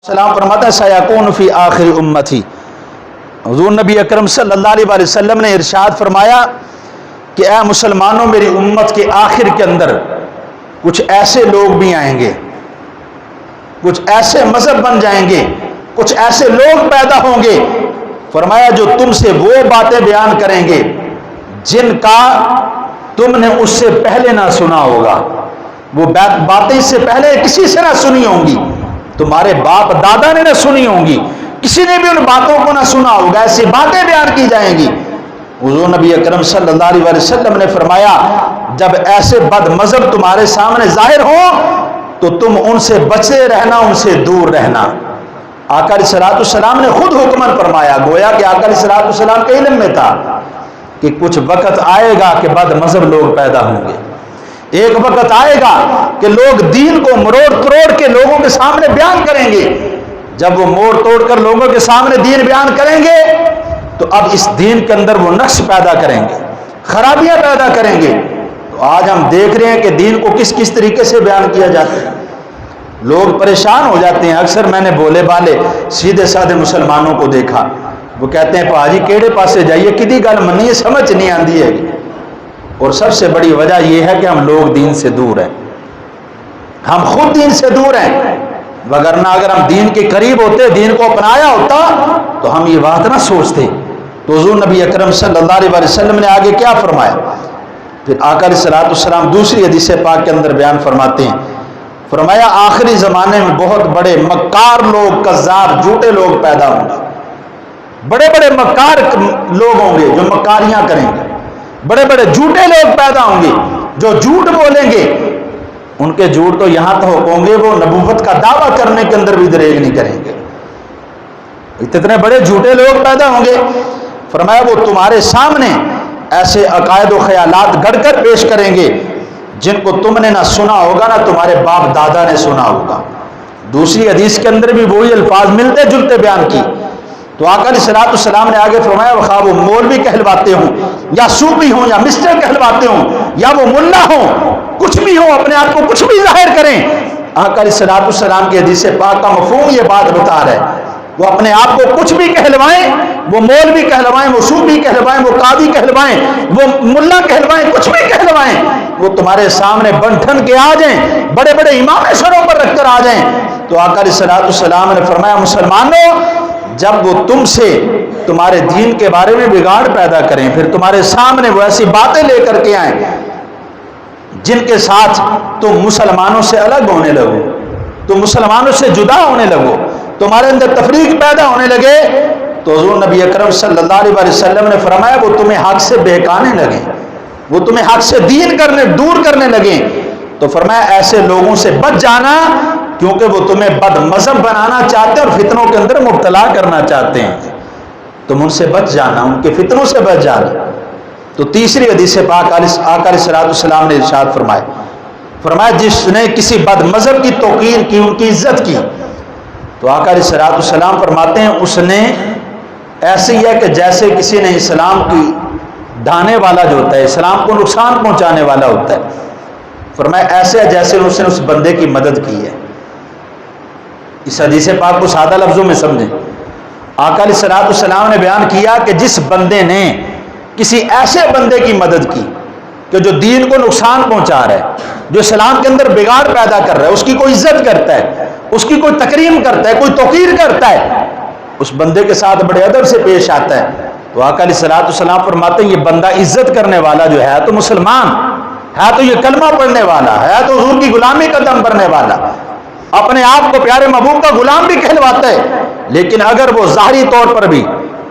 سلام فرماتا ہے سیکون فی آخر امتی. حضور نبی اکرم صلی اللہ علیہ وسلم نے ارشاد فرمایا کہ اے مسلمانوں، میری امت کے آخر کے اندر کچھ ایسے لوگ بھی آئیں گے، کچھ ایسے مذہب بن جائیں گے، کچھ ایسے لوگ پیدا ہوں گے، فرمایا جو تم سے وہ باتیں بیان کریں گے جن کا تم نے اس سے پہلے نہ سنا ہوگا. وہ باتیں اس سے پہلے کسی سے نہ سنی ہوں گی، تمہارے باپ دادا نے نہ سنی ہوں گی، کسی نے بھی ان باتوں کو نہ سنا ہوگا، ایسی باتیں بیان کی جائیں گی. حضور نبی اکرم صلی اللہ علیہ وسلم نے فرمایا جب ایسے بد مذہب تمہارے سامنے ظاہر ہوں تو تم ان سے بچے رہنا، ان سے دور رہنا. آقا علیہ الصلوۃ والسلام نے خود حکمن فرمایا، گویا کہ آقا علیہ الصلوۃ والسلام کے علم میں تھا کہ کچھ وقت آئے گا کہ بد مذہب لوگ پیدا ہوں گے. ایک وقت آئے گا کہ لوگ دین کو مروڑ توڑ کے لوگوں کے سامنے بیان کریں گے. جب وہ موڑ توڑ کر لوگوں کے سامنے دین بیان کریں گے تو اب اس دین کے اندر وہ نقص پیدا کریں گے، خرابیاں پیدا کریں گے. تو آج ہم دیکھ رہے ہیں کہ دین کو کس کس طریقے سے بیان کیا جاتا ہے. لوگ پریشان ہو جاتے ہیں. اکثر میں نے بولے بالے سیدھے سادھے مسلمانوں کو دیکھا، وہ کہتے ہیں پاجی کیڑے پاسے جائیے، کدی گل منی ہے، سمجھ نہیں آندی ہے. اور سب سے بڑی وجہ یہ ہے کہ ہم لوگ دین سے دور ہیں، ہم خود دین سے دور ہیں. وگرنہ اگر ہم دین کے قریب ہوتے، دین کو اپنایا ہوتا تو ہم یہ بات نہ سوچتے. تو حضور نبی اکرم صلی اللہ علیہ وسلم نے آگے کیا فرمایا؟ پھر آقا علیہ الصلوۃ والسلام دوسری حدیث پاک کے اندر بیان فرماتے ہیں، فرمایا آخری زمانے میں بہت بڑے مکار لوگ، کذاب جھوٹے لوگ پیدا ہوں گے. بڑے بڑے مکار لوگ ہوں گے جو مکاریاں کریں گے، بڑے بڑے جھوٹے لوگ پیدا ہوں گے جو جھوٹ بولیں گے. ان کے جھوٹ تو یہاں تک ہوں گے وہ نبوت کا دعویٰ کرنے کے اندر بھی دریغ نہیں کریں گے. اتنے بڑے جھوٹے لوگ پیدا ہوں گے. فرمایا وہ تمہارے سامنے ایسے عقائد و خیالات گھڑ کر پیش کریں گے جن کو تم نے نہ سنا ہوگا نہ تمہارے باپ دادا نے سنا ہوگا. دوسری حدیث کے اندر بھی وہی الفاظ ملتے جلتے بیان کی. تو آقا علیہ الصلوۃ والسلام نے آگے فرمایا خواہ وہ مولوی کہلواتے ہوں یا صوفی ہوں یا مسٹر کہلواتے ہوں یا وہ ملا ہوں، کچھ بھی ہوں، اپنے آپ کو کچھ بھی ظاہر کریں، آقا علیہ الصلوۃ والسلام کی حدیث پاک کا مفہوم یہ بات بتا رہا ہے. وہ اپنے آپ کو کچھ بھی کہلوائیں، وہ مولوی کہلوائیں، وہ صوفی کہلوائیں، وہ قاضی کہلوائیں، وہ ملا کہلوائیں، کچھ بھی کہلوائیں، وہ تمہارے سامنے بن ٹھن کے آ جائیں، بڑے بڑے امام سروں پر رکھ کر آ جائیں. تو آقا علیہ الصلوۃ والسلام نے فرمایا مسلمانوں، جب وہ تم سے تمہارے دین کے بارے میں بگاڑ پیدا کریں، پھر تمہارے سامنے وہ ایسی باتیں لے کر کے آئیں جن کے ساتھ تم مسلمانوں سے الگ ہونے لگو، تم مسلمانوں سے جدا ہونے لگو، تمہارے اندر تفریق پیدا ہونے لگے، تو حضور نبی اکرم صلی اللہ علیہ وسلم نے فرمایا وہ تمہیں حق سے بہکانے لگیں، وہ تمہیں حق سے دین کرنے دور کرنے لگیں. تو فرمایا ایسے لوگوں سے بچ جانا کیونکہ وہ تمہیں بد مذہب بنانا چاہتے ہیں اور فتنوں کے اندر مبتلا کرنا چاہتے ہیں. تم ان سے بچ جانا، ان کے فتنوں سے بچ جانا. تو تیسری حدیث پاک آقا علیہ الصلوۃ والسلام نے ارشاد فرمایا جس نے کسی بد مذہب کی توقیر کی، ان کی عزت کی، تو آقا علیہ الصلوۃ والسلام فرماتے ہیں اس نے ایسے ہی ہے کہ جیسے کسی نے اسلام کی ڈھانے والا جو ہوتا ہے، اسلام کو نقصان پہنچانے والا ہوتا ہے، فرمایا ایسے ہے جیسے اس نے اس بندے کی مدد کی ہے. اس حدیث پاک کو سادہ لفظوں میں سمجھیں. آقا علیہ الصلوۃ والسلام نے بیان کیا کہ جس بندے نے کسی ایسے بندے کی مدد کی کہ جو دین کو نقصان پہنچا رہا ہے، جو اسلام کے اندر بگاڑ پیدا کر رہا ہے، اس کی کوئی عزت کرتا ہے، اس کی کوئی تکریم کرتا ہے، کوئی توقیر کرتا ہے، اس بندے کے ساتھ بڑے ادب سے پیش آتا ہے، تو آقا علیہ الصلوۃ والسلام فرماتے ہیں یہ بندہ عزت کرنے والا جو ہے تو مسلمان ہے، تو یہ کلمہ پڑھنے والا ہے، تو حضور کی غلامی کا دم بھرنے والا، اپنے آپ کو پیارے محبوب کا غلام بھی کہلواتا ہے، لیکن اگر وہ ظاہری طور پر بھی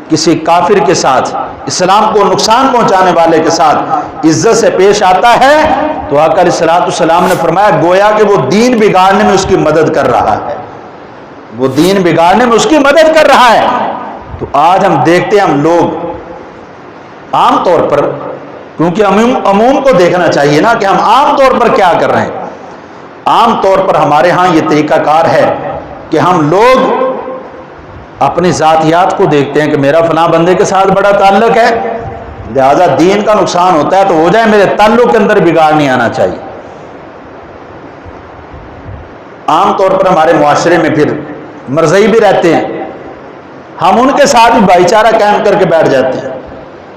کسی کافر کے ساتھ، اسلام کو نقصان پہنچانے والے کے ساتھ عزت سے پیش آتا ہے تو آقا علیہ الصلوۃ والسلام نے فرمایا گویا کہ وہ دین بگاڑنے میں اس کی مدد کر رہا ہے، وہ دین بگاڑنے میں اس کی مدد کر رہا ہے. تو آج ہم دیکھتے ہیں ہم لوگ عام طور پر، کیونکہ عموم کو دیکھنا چاہیے نا کہ ہم عام طور پر کیا کر رہے ہیں. عام طور پر ہمارے ہاں یہ طریقہ کار ہے کہ ہم لوگ اپنی ذاتیات کو دیکھتے ہیں کہ میرا فلاں بندے کے ساتھ بڑا تعلق ہے، لہذا دین کا نقصان ہوتا ہے تو ہو جائے، میرے تعلق کے اندر بگاڑ نہیں آنا چاہیے. عام طور پر ہمارے معاشرے میں پھر مرزئی بھی رہتے ہیں، ہم ان کے ساتھ بھی بھائی چارہ قائم کر کے بیٹھ جاتے ہیں،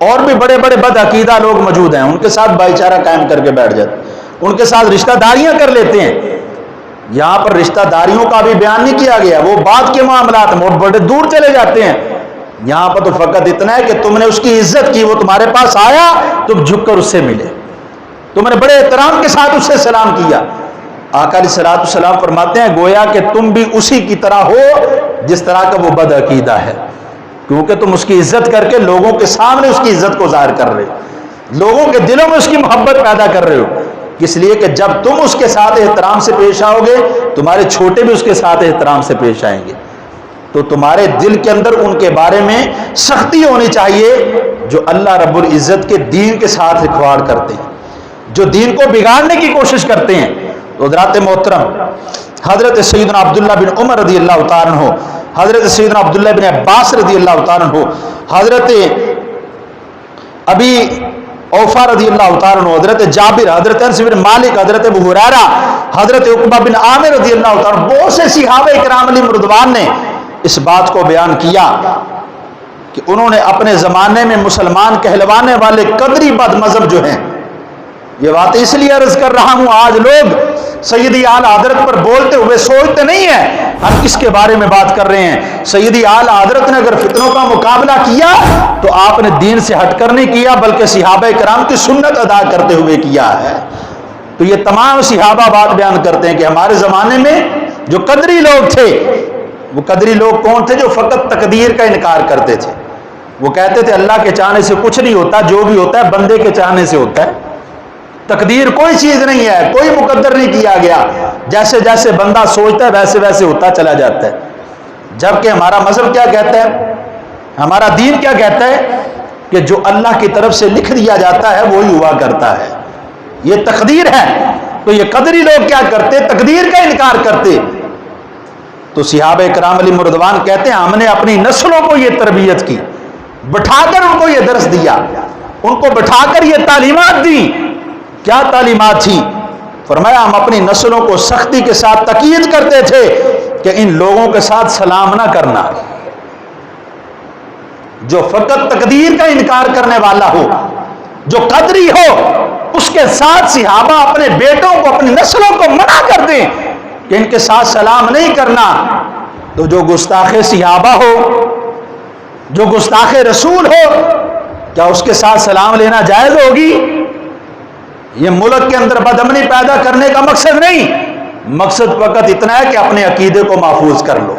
اور بھی بڑے بڑے بد عقیدہ لوگ موجود ہیں، ان کے ساتھ بھائی چارہ قائم کر کے بیٹھ جاتے ہیں، ان کے ساتھ رشتہ داریاں کر لیتے ہیں۔ یہاں پر رشتہ داریوں کا بھی بیان نہیں کیا گیا، وہ بعد کے معاملات میں بڑے دور چلے جاتے ہیں۔ یہاں پر تو فقط اتنا ہے کہ تم نے اس کی عزت کی، وہ تمہارے پاس آیا، تم جھک کر اس سے ملے، تم نے بڑے احترام کے ساتھ اس سے سلام کیا۔ آقا علیہ الصلوۃ والسلام فرماتے ہیں گویا کہ تم بھی اسی کی طرح ہو جس طرح کا وہ بد عقیدہ ہے، کیونکہ تم اس کی عزت کر کے لوگوں کے سامنے اس کی عزت کو ظاہر کر رہے ہو، لوگوں کے دلوں میں اس کی محبت پیدا کر رہے ہو، اس لیے کہ جب تم اس کے ساتھ احترام سے پیش آؤ گے تمہارے چھوٹے بھی اس کے ساتھ احترام سے پیش آئیں گے، تو تمہارے دل کے اندر ان کے بارے میں سختی ہونی چاہیے جو اللہ رب العزت کے دین کے ساتھ رکھواڑ کرتے ہیں، جو دین کو بگاڑنے کی کوشش کرتے ہیں۔ تو حضرات محترم، حضرت سیدنا عبداللہ بن عمر رضی اللہ تعالیٰ عنہ، حضرت سیدنا عبداللہ بن عباس رضی اللہ تعالیٰ عنہ، حضرت ابی اوفا رضی اللہ تعالیٰ عنہ، حضرت جابر، حضرت انس بن مالک، حضرت ابو ہریرہ، حضرت عقبہ بن عامر رضی اللہ تعالیٰ عنہ، بہت سے صحابہ کرام علیہم رضوان نے اس بات کو بیان کیا کہ انہوں نے اپنے زمانے میں مسلمان کہلوانے والے قدری بد مذہب جو ہیں، یہ بات اس لیے عرض کر رہا ہوں، آج لوگ سیدی اعلی حضرت پر بولتے ہوئے سوچتے نہیں ہیں ہم کس کے بارے میں بات کر رہے ہیں۔ سیدی اعلی حضرت نے اگر فتنوں کا مقابلہ کیا تو آپ نے دین سے ہٹ کر نہیں کیا، بلکہ صحابہ کرام کی سنت ادا کرتے ہوئے کیا ہے۔ تو یہ تمام صحابہ بات بیان کرتے ہیں کہ ہمارے زمانے میں جو قدری لوگ تھے، وہ قدری لوگ کون تھے؟ جو فقط تقدیر کا انکار کرتے تھے۔ وہ کہتے تھے اللہ کے چاہنے سے کچھ نہیں ہوتا، جو بھی ہوتا ہے بندے کے چاہنے سے ہوتا ہے، تقدیر کوئی چیز نہیں ہے، کوئی مقدر نہیں کیا گیا، جیسے جیسے بندہ سوچتا ہے ویسے ویسے ہوتا چلا جاتا ہے۔ جبکہ ہمارا مذہب کیا کہتا ہے، ہمارا دین کیا کہتا ہے کہ جو اللہ کی طرف سے لکھ دیا جاتا ہے وہی ہوا کرتا ہے، یہ تقدیر ہے۔ تو یہ قدری لوگ کیا کرتے؟ تقدیر کا انکار کرتے۔ تو صحابہ کرام علیہم رضوان کہتے ہیں ہم نے اپنی نسلوں کو یہ تربیت کی، بٹھا کر ان کو یہ درس دیا، ان کو بٹھا کر یہ تعلیمات دی۔ کیا تعلیمات تھی؟ فرمایا ہم اپنی نسلوں کو سختی کے ساتھ تاکید کرتے تھے کہ ان لوگوں کے ساتھ سلام نہ کرنا، جو فقط تقدیر کا انکار کرنے والا ہو، جو قدری ہو، اس کے ساتھ صحابہ اپنے بیٹوں کو، اپنی نسلوں کو منع کر دیں کہ ان کے ساتھ سلام نہیں کرنا۔ تو جو گستاخ صحابہ ہو، جو گستاخ رسول ہو، کیا اس کے ساتھ سلام لینا جائز ہوگی؟ یہ ملک کے اندر بدامنی پیدا کرنے کا مقصد نہیں، مقصد فقط اتنا ہے کہ اپنے عقیدے کو محفوظ کر لو۔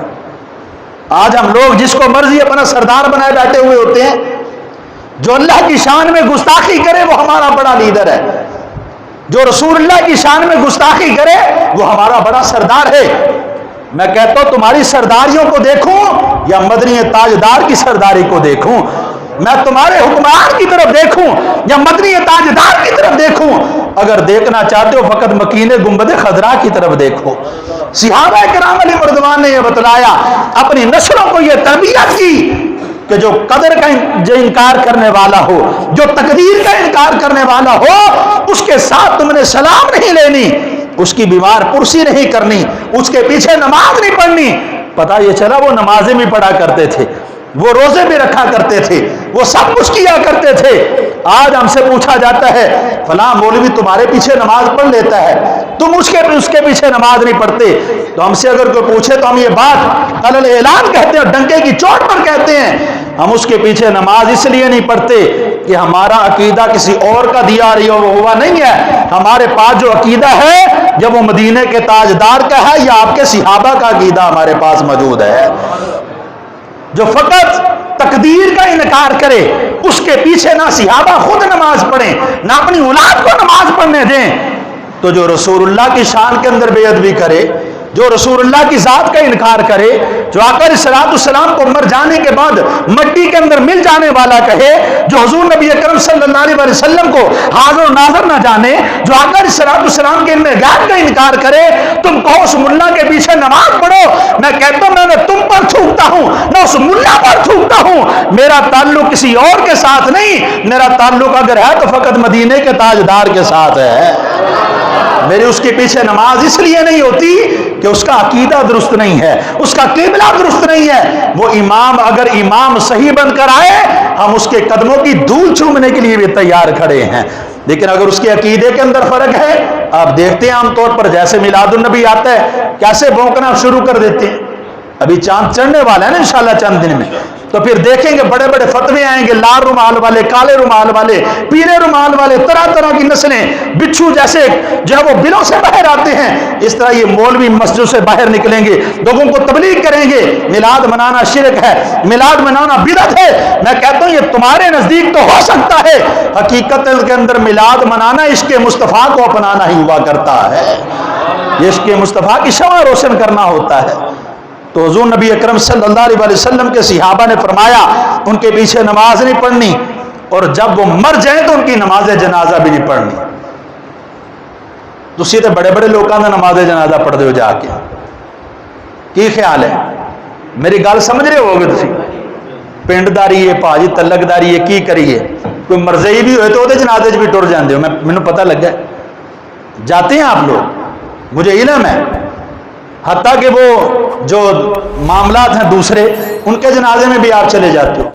آج ہم لوگ جس کو مرضی اپنا سردار بنائے بیٹھے ہوئے ہوتے ہیں، جو اللہ کی شان میں گستاخی کرے وہ ہمارا بڑا لیڈر ہے، جو رسول اللہ کی شان میں گستاخی کرے وہ ہمارا بڑا سردار ہے۔ میں کہتا ہوں تمہاری سرداریوں کو دیکھوں یا مدنی تاجدار کی سرداری کو دیکھوں؟ میں تمہارے حکمران کی طرف دیکھوں یا مدنی تاجدار کی طرف دیکھوں؟ اگر دیکھنا چاہتے ہو فقط مکین گنبد خضرا کی طرف دیکھو۔ صحابہ کرام علیہم رضوان نے یہ بتلایا، اپنی نسلوں کو یہ تربیت کی کہ جو قدر کا جو انکار کرنے والا ہو، جو تقدیر کا انکار کرنے والا ہو، اس کے ساتھ تم نے سلام نہیں لینی، اس کی بیمار پرسی نہیں کرنی، اس کے پیچھے نماز نہیں پڑھنی۔ پتہ یہ چلا وہ نمازیں بھی پڑھا کرتے تھے، وہ روزے بھی رکھا کرتے تھے، وہ سب کچھ کیا کرتے تھے۔ آج ہم سے پوچھا جاتا ہے فلاں مولوی تمہارے پیچھے نماز پڑھ لیتا ہے، تم اس کے پیچھے نماز نہیں پڑھتے۔ تو ہم سے اگر کوئی پوچھے تو ہم یہ بات علل اعلان کہتے ہیں، ڈنکے کی چوٹ پر کہتے ہیں، ہم اس کے پیچھے نماز اس لیے نہیں پڑھتے کہ ہمارا عقیدہ کسی اور کا دیا ہوا نہیں ہے۔ ہمارے پاس جو عقیدہ ہے جب وہ مدینے کے تاجدار کا ہے یا آپ کے صحابہ کا عقیدہ ہمارے پاس موجود ہے۔ جو فقط تقدیر کا انکار کرے، اس کے پیچھے نہ صحابہ خود نماز پڑھیں، نہ اپنی اولاد کو نماز پڑھنے دیں، تو جو رسول اللہ کی شان کے اندر بے ادبی کرے، جو رسول اللہ کی ذات کا انکار کرے، جو آقا علیہ السلام کو مر جانے کے بعد مٹی کے اندر مل جانے والا کہے، جو حضور نبی اکرم صلی اللہ علیہ وسلم کو حاضر و ناظر نہ جانے، جو آقا علیہ السلام کے علم غیب کا انکار کرے، تم کہو اس ملا کے پیچھے نماز پڑھو۔ میں کہتا ہوں میں تم پر تھوکتا ہوں، میں اس ملا پر تھوکتا ہوں، میرا تعلق کسی اور کے ساتھ نہیں، میرا تعلق اگر ہے تو فقط مدینے کے تاجدار کے ساتھ ہے۔ میری اس کے پیچھے نماز اس لیے نہیں ہوتی کہ کہ اس کا عقیدہ درست نہیں ہے، اس کا قبلہ درست نہیں ہے، وہ امام اگر امام صحیح بن کر آئے ہم اس کے قدموں کی دھول چومنے کے لیے بھی تیار کھڑے ہیں۔ لیکن اگر اس کے عقیدے کے اندر فرق ہے، آپ دیکھتے ہیں عام طور پر جیسے میلاد النبی آتا ہے کیسے بھونکنا شروع کر دیتے ہیں، ابھی چاند چڑھنے والا ہے نا انشاءاللہ چند دن میں، تو پھر دیکھیں گے بڑے بڑے فتوے آئیں گے، لال رومال والے، کالے رومال والے، پیلے رومال والے، طرح طرح کی نسلیں، بچھو جیسے جو ہے وہ بلوں سے باہر آتے ہیں، اس طرح یہ مولوی مسجد سے باہر نکلیں گے، لوگوں کو تبلیغ کریں گے میلاد منانا شرک ہے، میلاد منانا بدعت ہے۔ میں کہتا ہوں یہ تمہارے نزدیک تو ہو سکتا ہے، حقیقت کے اندر میلاد منانا عشق مصطفیٰ کو اپنانا ہی ہوا کرتا ہے، یہ عشق مصطفیٰ کی شمع روشن کرنا ہوتا ہے۔ تو حضور نبی اکرم صلی اللہ علیہ وسلم کے صحابہ نے فرمایا ان کے پیچھے نماز نہیں پڑھنی، اور جب وہ مر جائیں تو ان کی نماز جنازہ بھی نہیں پڑھنی۔ تسی تے بڑے بڑے لوگوں نے نماز جنازہ پڑھ دے ہو جا کے، کی خیال ہے؟ میری گل سمجھ رہے ہوگے تسی؟ پنڈ داری ہے، پاجی تلک داری ہے، کی کریے؟ کوئی مرضی بھی ہوئے تو وہ جنازے بھی ٹر جاندے ہو، مینوں پتہ لگا ہے جاتے ہیں آپ لوگ، مجھے علم ہے، حتیٰ کہ وہ جو معاملات ہیں دوسرے ان کے جنازے میں بھی آپ چلے جاتے ہو۔